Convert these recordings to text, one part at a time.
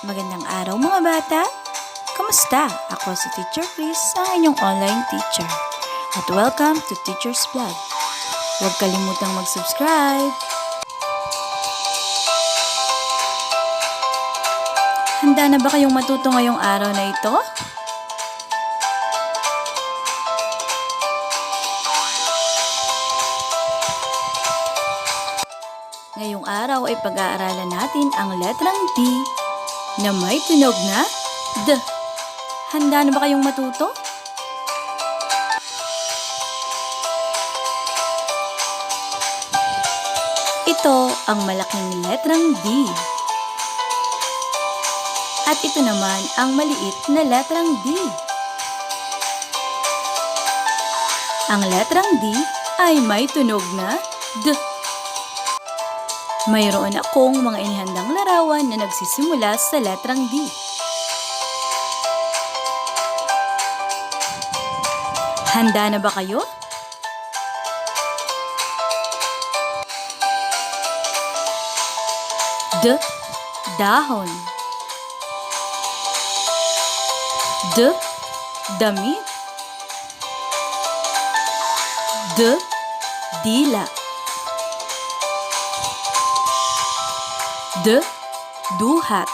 Magandang araw mga bata! Kamusta? Ako si Teacher Chris, ang inyong online teacher. At welcome to Teacher's Vlog. Huwag kalimutang mag-subscribe. Handa na ba kayong matuto ngayong araw na ito? Ngayong araw ay pag-aaralan natin ang letrang D na may tunog na D. Handa na ba kayong matuto? Ito ang malaking letrang D. At ito naman ang maliit na letrang D. Ang letrang D ay may tunog na D. Mayroon akong mga inihandang larawan na nagsisimula sa letrang D. Handa na ba kayo? D. Dahon. D. Damit. D. Dila. D. Duhat.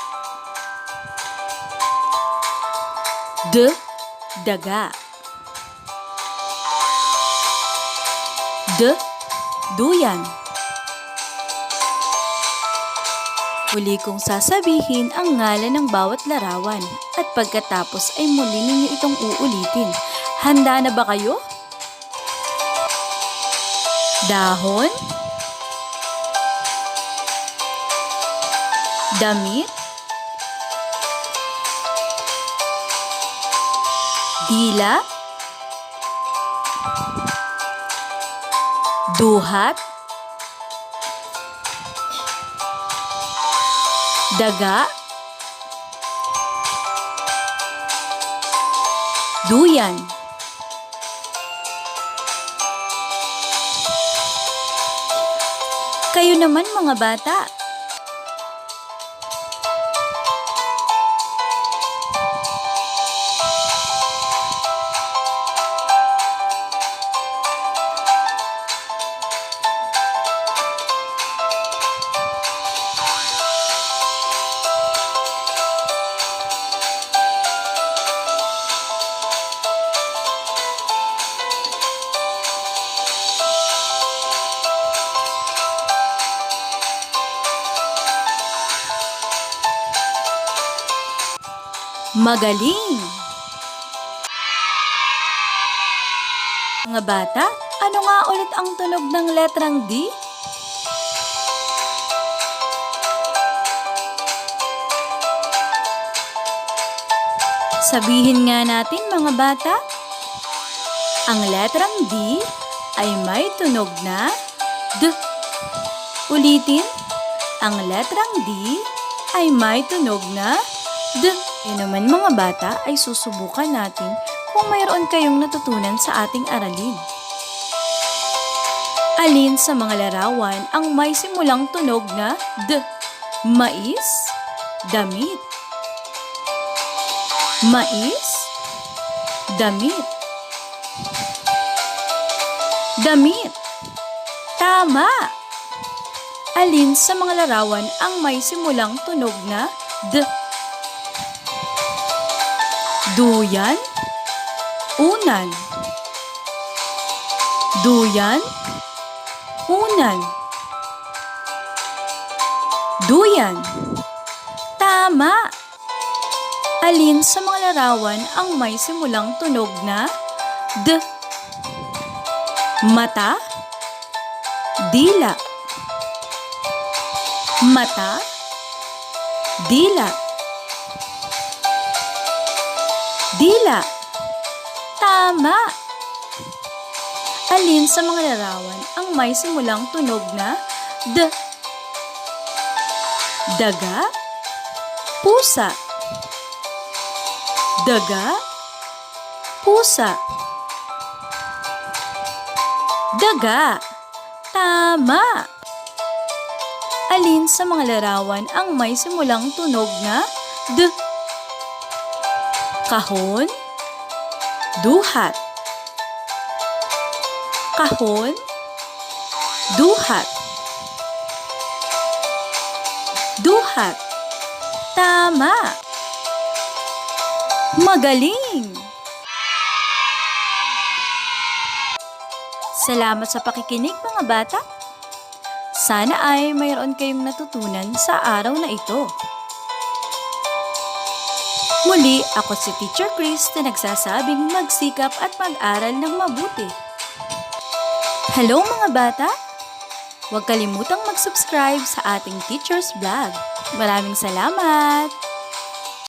D. Daga. D. Duyan. Muli kong sasabihin ang ngalan ng bawat larawan at pagkatapos ay muli ninyo itong uulitin. Handa na ba kayo? Dahon. Damit. Dila. Duhat. Daga. Duyan. Kayo naman mga bata. Magaling! Mga bata, ano nga ulit ang tunog ng letrang D? Sabihin nga natin mga bata, ang letrang D ay may tunog na D. Ulitin, ang letrang D ay may tunog na D. Yan naman mga bata ay susubukan natin kung mayroon kayong natutunan sa ating aralin. Alin sa mga larawan ang may simulang tunog na D? Mais, damit. Mais, damit. Damit. Tama! Alin sa mga larawan ang may simulang tunog na D? Duyan, unan. Duyan, unan. Duyan. Tama! Alin sa mga larawan ang may simulang tunog na D? Mata, dila. Mata, dila. Dila. Tama! Alin sa mga larawan ang may simulang tunog na D? Daga, pusa. Daga, pusa. Daga. Tama! Alin sa mga larawan ang may simulang tunog na D. Kahon, duhat. Kahon, duhat. Duhat. Tama. Magaling! Salamat sa pakikinig mga bata. Sana ay mayroon kayong natutunan sa araw na ito. Muli, ako si Teacher Chris na nagsasabing magsikap at mag-aral ng mabuti. Hello mga bata! Huwag kalimutang mag-subscribe sa ating Teacher's Vlog. Maraming salamat!